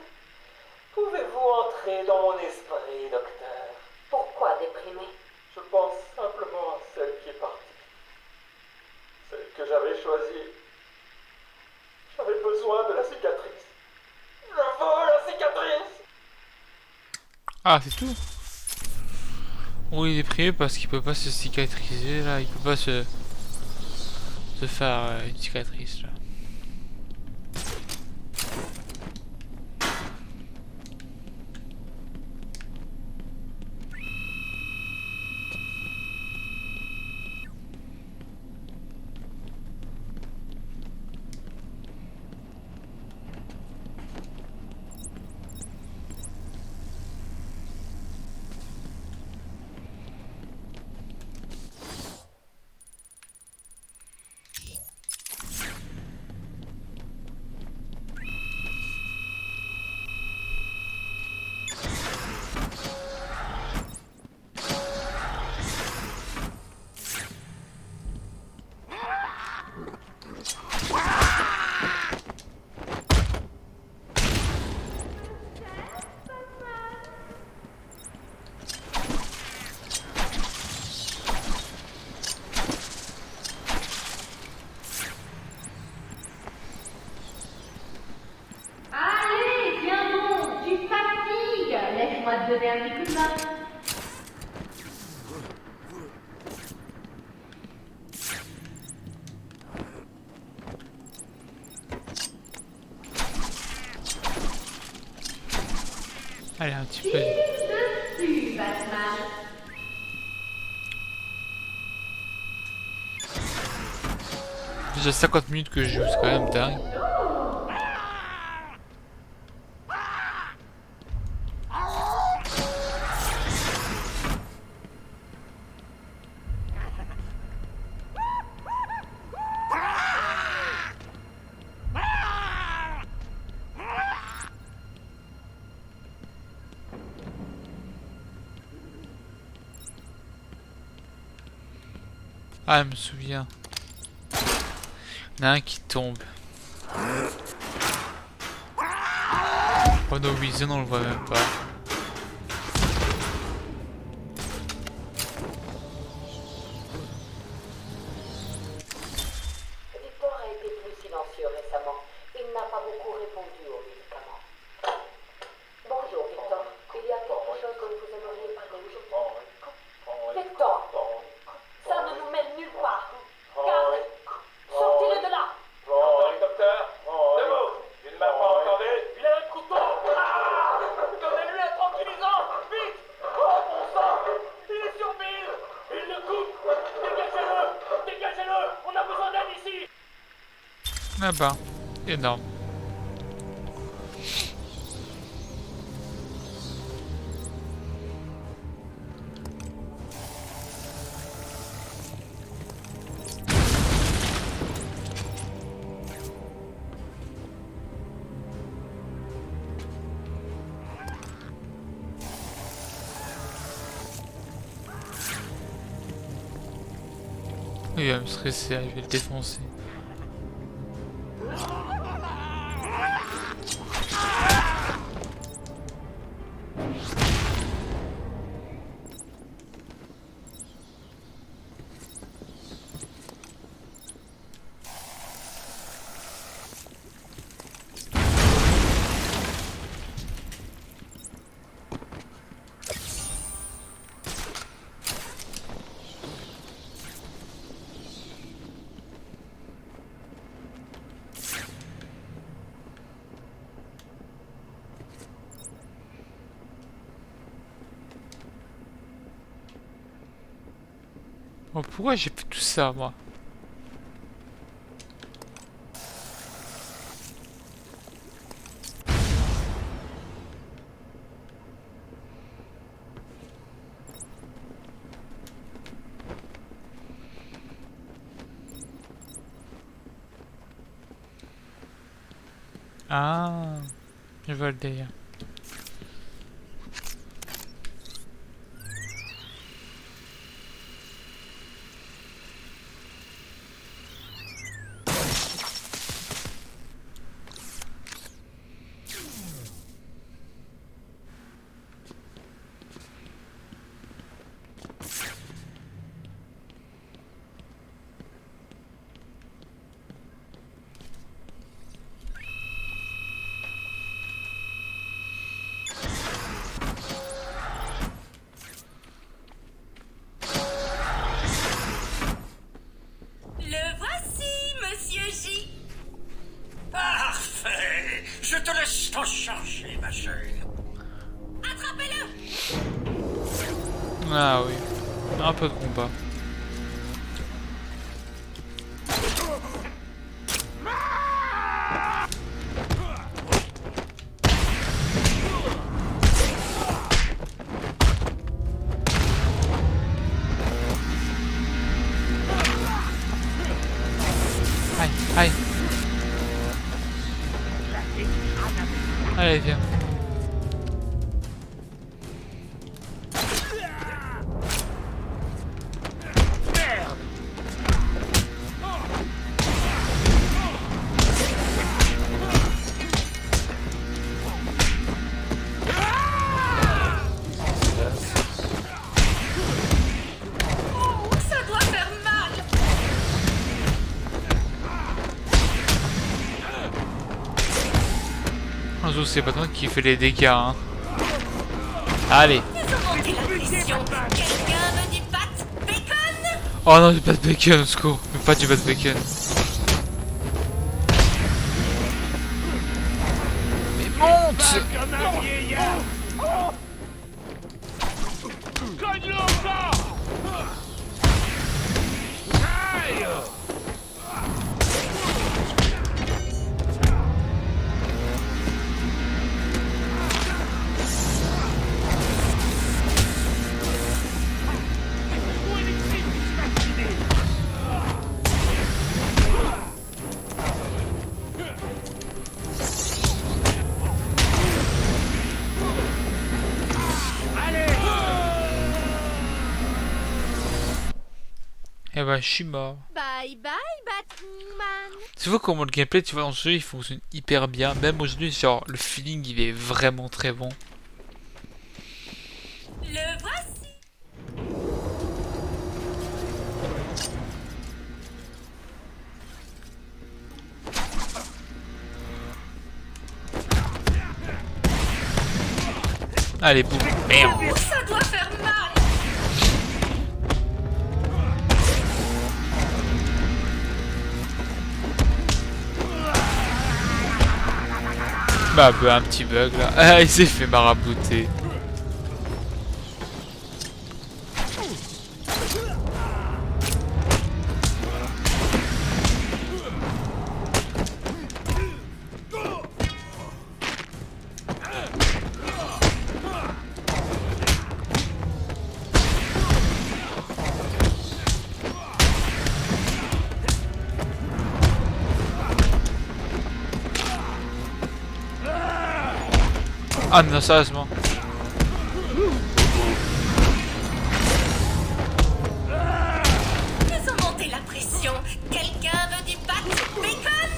Pouvez-vous entrer dans mon esprit, docteur? Pourquoi déprimé? Je pense simplement à celle qui est partie. Celle que j'avais choisie. J'avais besoin de la cicatrice. Je veux la cicatrice! Ah, c'est tout. Oui, il est déprimé parce qu'il peut pas se cicatriser là, il peut pas se faire une cicatrice là. Laisse-moi te donner un petit coup de main. Allez, un petit peu. Dessus, Batman. Déjà 50 minutes que je joue, c'est quand même dingue. Ah, je me souviens. Il y en a un qui tombe. Oh no vision, on le voit même pas. Victor a été plus silencieux récemment. Il n'a pas beaucoup répondu aux médicaments. Bonjour, Victor. Il y a quelque chose dont vous aimeriez parler aujourd'hui? Victor! Ça ne nous mène nulle part. Garde! Sortez-le de là! Docteur, debout. Tu ne m'as pas entendu? Ah bah, énorme. Il va me stresser, je vais le défoncer. Oh, pourquoi j'ai fait tout ça, moi? Ah, je vois le délire. Le voici, Monsieur J. Parfait. Je te laisse t'en charger, ma chère. Attrapez-le! Ah oui, un peu de combat. Aïe, aïe. Allez, viens. Ça doit faire mal. Hanzo, c'est pas toi qui fait les dégâts, hein. Allez. Ils ont manqué la pression. Quelqu'un veut du pâte bacon? Oh non, du pas de bacon, au secours. Mais pas du pas de bacon. Mais monte! Comme un vieillard. Cogne-le encore. Aïe. Eh ben, je suis mort. Bye bye, Batman. Tu vois comment le gameplay, tu vois, dans ce jeu, il fonctionne hyper bien. Même aujourd'hui, genre, le feeling, il est vraiment très bon. Le voici. Allez, boum. Merde. Ça doit faire mal. Bah, un petit bug, là. Ah, il s'est fait marabouter. Ah non, sérieusement. Ils ont monté la pression. Quelqu'un veut du pâte bacon?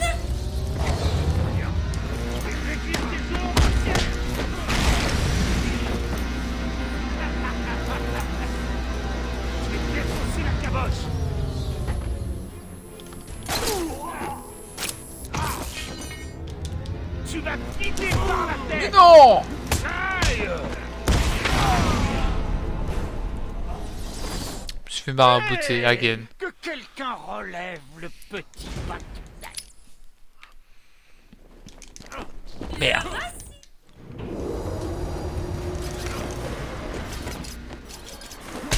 C'est la caboche. Tu vas te piquer par la tête. Mais non! Aïe! Je fais marabouter, again. Que quelqu'un relève le petit bateau. Merde.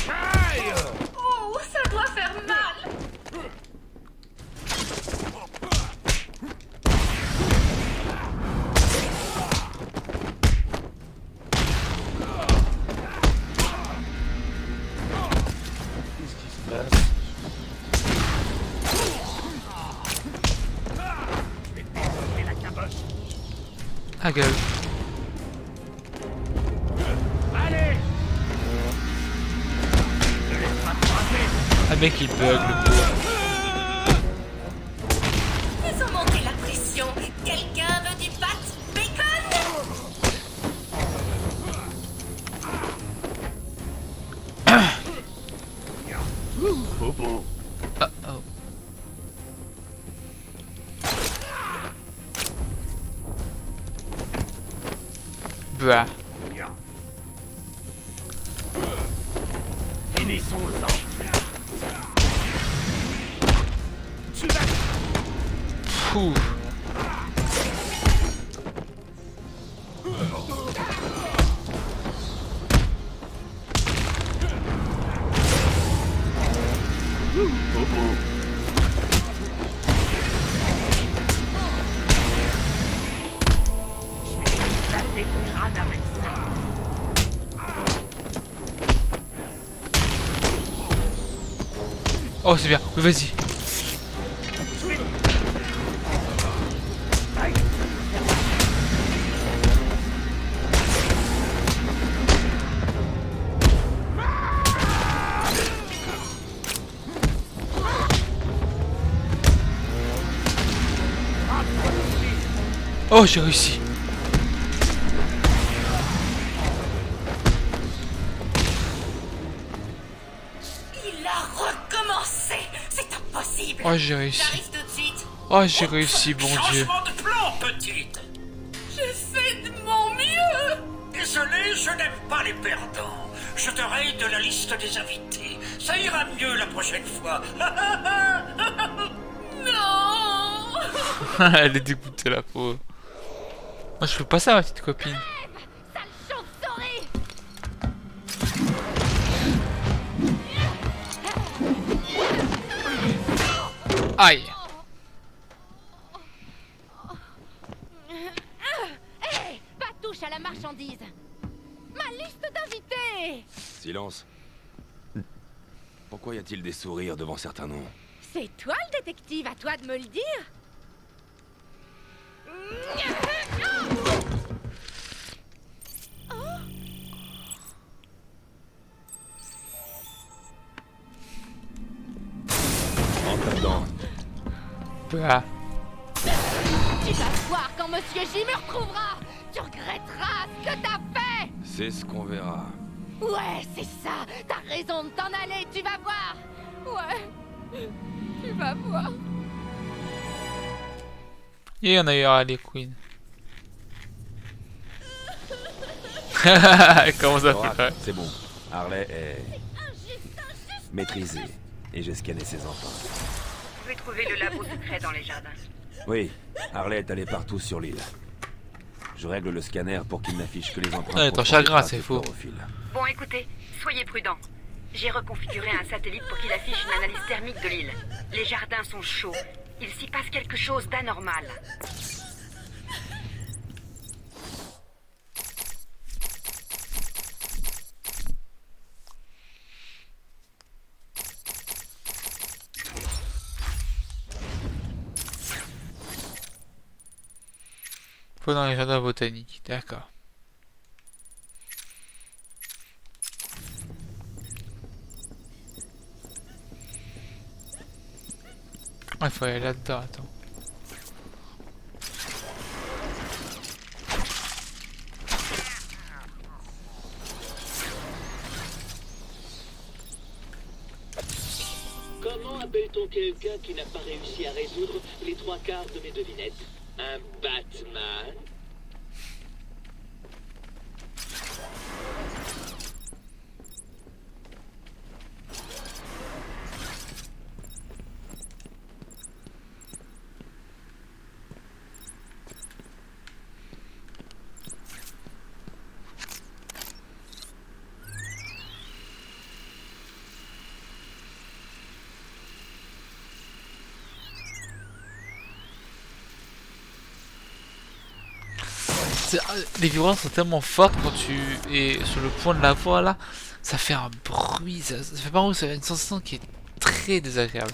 Aïe! Oh, ça doit faire mal. Qu'est-ce qui se passe? Je vais te la caboche. Ah gueule. Allez! Ne laisse pas te rater. Ah mec il bug le pauvre. Ils ont monté la pression. Quelqu'un veut du pâte bacon? Bobo. Ah oh. Bah. Finissons-en. Tu vas... Fou. Bobo. Je vais éclater ton crâne avec ça. Oh c'est bien, oui vas-y. Oh j'ai réussi. Il a recommencé. C'est impossible. Oh j'ai réussi. J'arrive tout de suite. Oh j'ai réussi, bon Dieu. Changement de plan, petite. J'ai fait de mon mieux. Désolé, je n'aime pas les perdants. Je te raye de la liste des invités. Ça ira mieux la prochaine fois. Non. Elle est dégoûtée la pauvre. Moi je fais pas ça ma petite copine. Sale chauve-souris! Aïe. Hé! Pas touche à la marchandise! Ma liste d'invités! Silence. Pourquoi y a-t-il des sourires devant certains noms? C'est toi le détective, à toi de me le dire! Entre dedans. Bah. Tu vas voir quand Monsieur J me retrouvera! Tu regretteras ce que t'as fait! C'est ce qu'on verra. Ouais, c'est ça! T'as raison de t'en aller, tu vas voir! Ouais, tu vas voir. Et on a eu Harley Quinn. Comment ça fait? C'est bon. Harley est maîtrisée. Et j'ai scanné ses enfants. Vous pouvez trouver le labo secret dans les jardins. Oui, Harley est allée partout sur l'île. Je règle le scanner pour qu'il n'affiche que les empreintes. Ouais, ton chagrin, c'est faux. Bon, écoutez, soyez prudents. J'ai reconfiguré un satellite pour qu'il affiche une analyse thermique de l'île. Les jardins sont chauds. Il s'y passe quelque chose d'anormal. Faut dans les jardins botaniques, d'accord. il faut aller là-dedans, attends. Comment appelle-t-on quelqu'un qui n'a pas réussi à résoudre les 3/4 de mes devinettes? Un Batman? Les vibrantes sont tellement fortes quand tu es sur le point de la voix là, ça fait un bruit, ça fait pas un bruit, ça fait une sensation qui est très désagréable.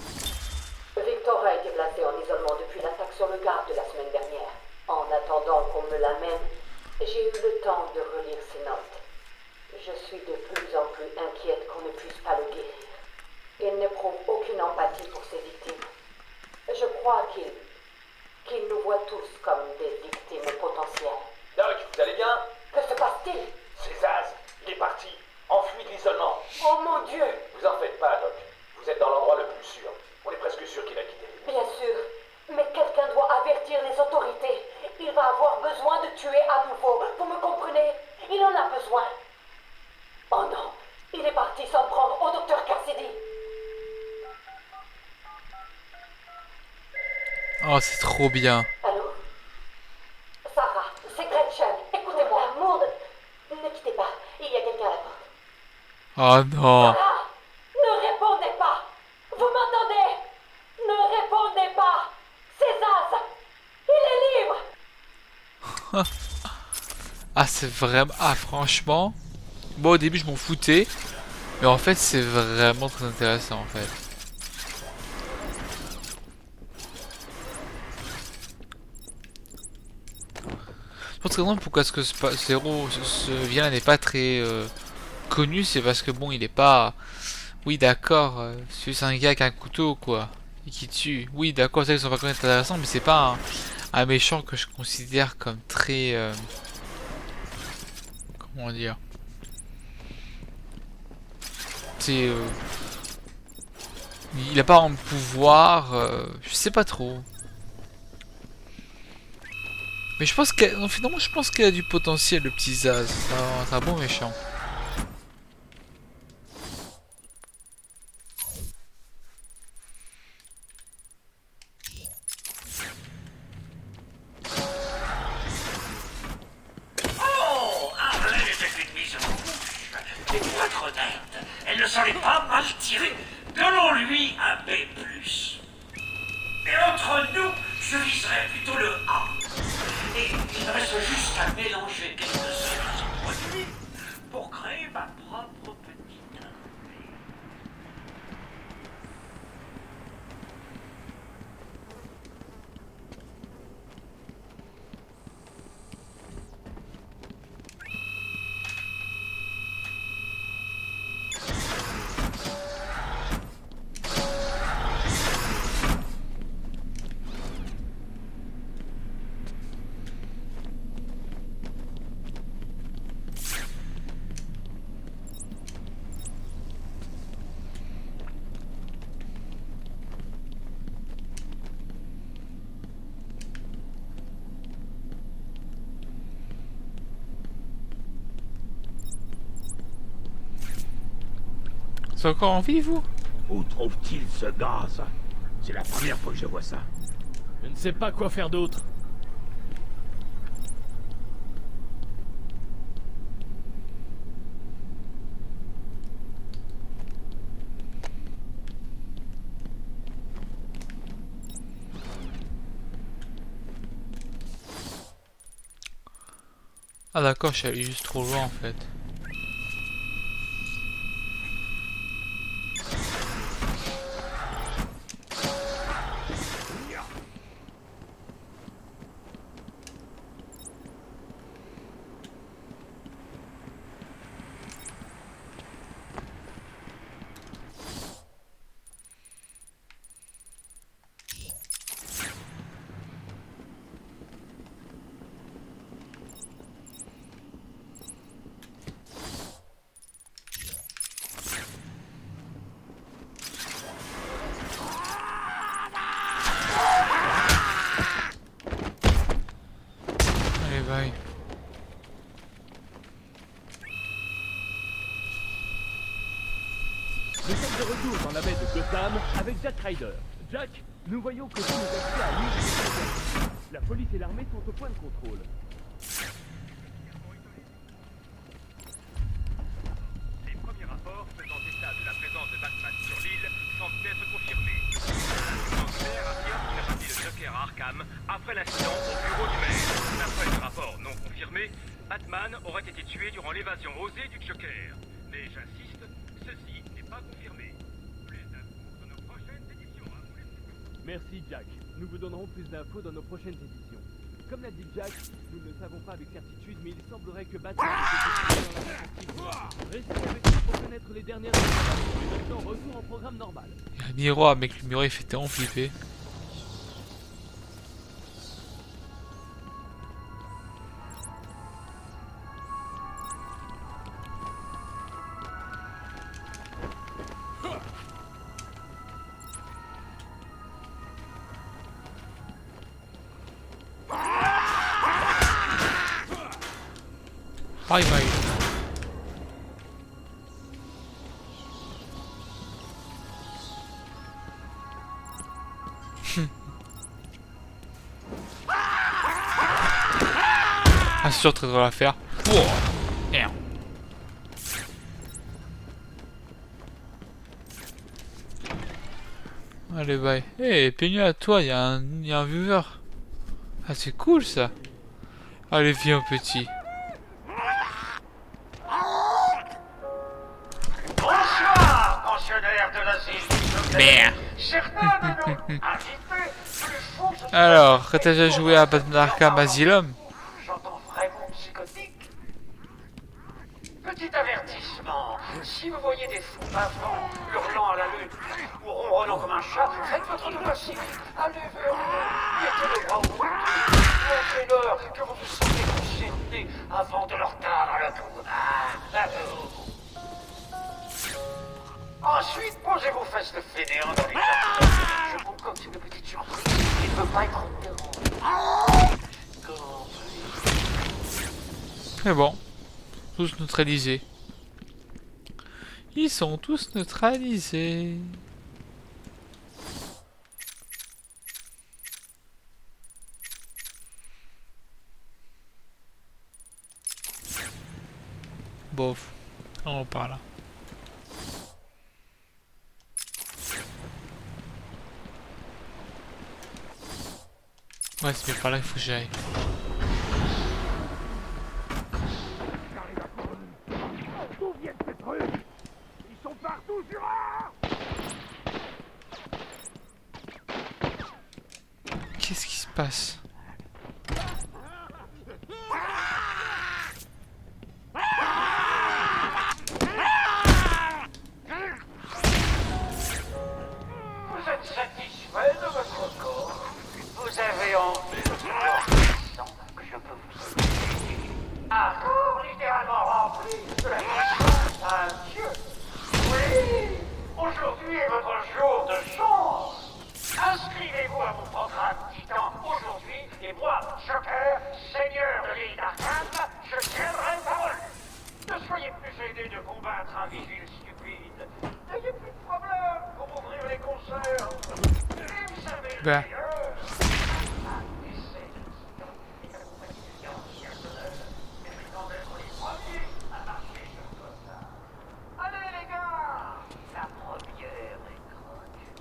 Victor a été placé en isolement depuis l'attaque sur le garde de la semaine dernière. En attendant qu'on me l'amène, j'ai eu le temps de relire ses notes. Je suis de plus en plus inquiète qu'on ne puisse pas le guérir. Il n'éprouve aucune empathie pour ses victimes. Je crois qu'il nous voit tous comme des victimes potentielles. Doc, vous allez bien? Que se passe-t-il? C'est Zaz. Il est parti. Enfui de l'isolement. Oh mon Dieu! Vous en faites pas, Doc. Vous êtes dans l'endroit le plus sûr. On est presque sûr qu'il a quitté. Bien sûr. Mais quelqu'un doit avertir les autorités. Il va avoir besoin de tuer à nouveau. Vous me comprenez? Il en a besoin. Oh non. Il est parti s'en prendre au docteur Cassidy. Oh, c'est trop bien. Allô? Sarah, c'est Gretchen. Écoutez-moi. L'amour de... Ne quittez pas. Il y a quelqu'un à la porte. Oh non. Sarah! Ne répondez pas! Vous m'entendez? Ne répondez pas! C'est Zaz! Il est libre! Ah, c'est vraiment... Ah, franchement... Bon, au début, je m'en foutais. Mais en fait, c'est vraiment très intéressant, en fait. Je pense que pourquoi est-ce que ce héros, ce vilain n'est pas très connu, c'est parce que bon, il est pas... Oui, d'accord, c'est un gars avec un couteau, quoi, et qui tue. Oui, d'accord, c'est qu'ils sont pas quand intéressants, mais c'est pas un méchant que je considère comme très... comment dire... C'est... il a pas un pouvoir, je sais pas trop. Mais je pense que finalement, je pense qu'il a du potentiel, le petit Zaz. C'est un bon méchant. Oh, Arlène était une mise en bouche. Et pour être honnête, elle ne s'en est pas mal tirée. Donnons-lui un B+. Et entre nous, je viserais plutôt le A. Et il me reste juste à mélanger quelques-uns de ces produits pour créer ma propre petite armée. C'est encore en vie, vous? Où trouve-t-il ce gaz? C'est la première fois que je vois ça. Je ne sais pas quoi faire d'autre. Ah d'accord, je suis allé juste trop loin en fait. de retour dans la baie de Gotham avec Jack Ryder. Jack, nous voyons que tous les accès à l'île sont interdits. La police et l'armée sont au point de contrôle. Les premiers rapports faisant état de la présence de Batman sur l'île semblent être confirmés. Le commissaire affirme qu'il a ramené le Joker à Arkham après l'incident au bureau du maire. D'après ce rapport non confirmé, Batman aurait été tué durant l'évasion osée du Joker. Mais j'insiste, ceci n'est pas confirmé. Plus d'infos dans nos prochaines éditions. Merci Jack. Nous vous donnerons plus d'infos dans nos prochaines éditions. Comme l'a dit Jack, nous ne le savons pas avec certitude, mais il semblerait que Batman ait été tué dans la restez avec nous pour connaître les dernières informations. Et maintenant, retour en programme normal. Il y a un miroir, mec, le miroir il fait tellement flipper. Bye bye. Ah, c'est sûr, très drôle à faire. Oh, merde. Allez, bye. Hey, Peignou à toi, il y a un viewer. Ah, c'est cool ça. Allez, viens, petit. Bonsoir, pensionnaire de l'asile. Merde. Certains de nos invités plus fous se sont... Alors, quand t'as déjà joué à Batman Arkham Asylum? J'entends vraiment psychotique. Petit avertissement, si vous voyez des fous bavants, hurlant à la lune, ou ronronnant comme un chat, faites votre devoir civique, allez vers eux, mettez le bras au bout, montrez-leur que vous vous sentez concerné avant de leur tardre le cou. Ensuite, posez vos fesses de fainéants dans les jardins. Je concocte une petite surprise qui ne peut pas être interrompue. C'est bon. Tous neutralisés. Ils sont tous neutralisés. Bof. On par là. Ouais, c'est bien par là qu'il faut que j'aille. D'où viennent ces trucs? Ils sont partout, Jura! Qu'est-ce qui se passe? Vous êtes satisfait de votre corps? Vous avez envie de sang que je peux vous donner. Un corps littéralement rempli de la puissance d'un dieu. Oui, aujourd'hui est votre jour de chance. Inscrivez-vous à mon programme Titan aujourd'hui, et moi, Joker, seigneur de l'île d'Arkham, je tiendrai parole. Ne soyez plus gênés de combattre un vigile stupide. N'ayez plus de problème pour ouvrir les concerts. Et vous savez le meilleur. Allez les gars, la première est gratuite.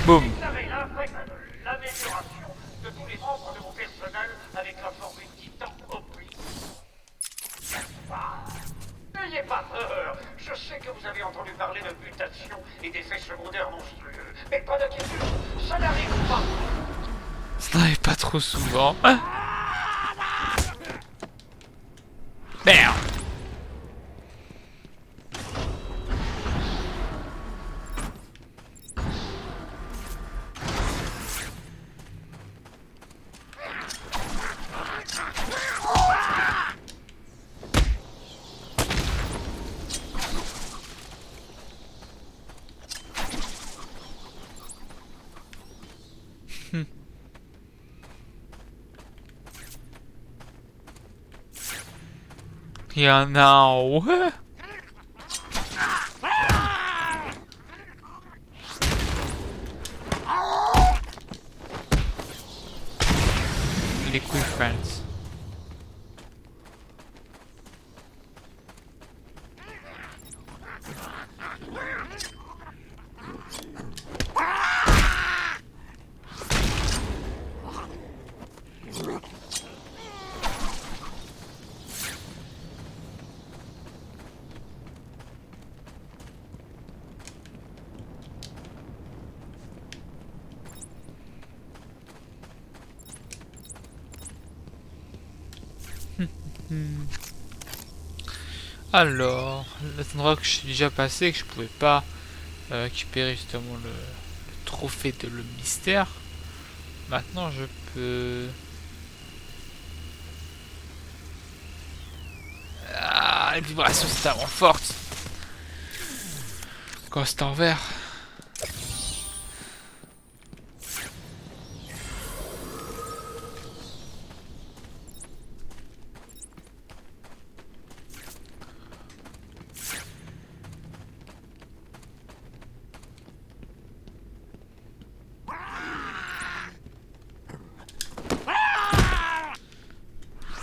Boum. L'amélioration de tous les membres de mon personnel avec la formule Titan Opus. N'ayez pas peur, je sais que que vous avez entendu parler de mutations et d'effets secondaires monstrueux. Mais pas d'inquiétude, ça n'arrive pas. Ça n'arrive pas trop souvent. Ah, merde. Yeah, now. Liquid friends. Alors, l'endroit que je suis déjà passé, que je pouvais pas récupérer justement le trophée de le mystère. Maintenant, je peux. Ah, les vibrations c'est tellement forte. Quand c'est en vert.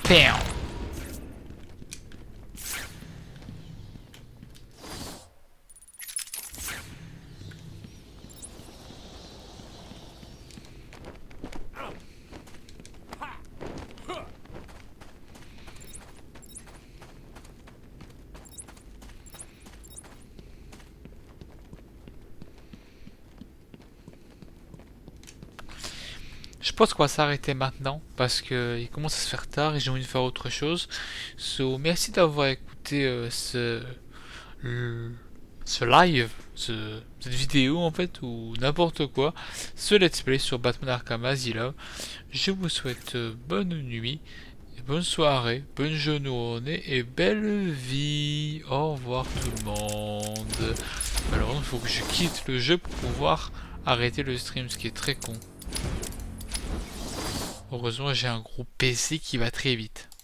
Bam. Je pense qu'on va s'arrêter maintenant parce que il commence à se faire tard et j'ai envie de faire autre chose. So, merci d'avoir écouté ce live, cette vidéo en fait, ou n'importe quoi, ce let's play sur Batman Arkham Asylum. Je vous souhaite bonne nuit, bonne soirée, bonne journée et belle vie. Au revoir tout le monde. Alors il faut que je quitte le jeu pour pouvoir arrêter le stream, ce qui est très con. Heureusement j'ai un gros PC qui va très vite.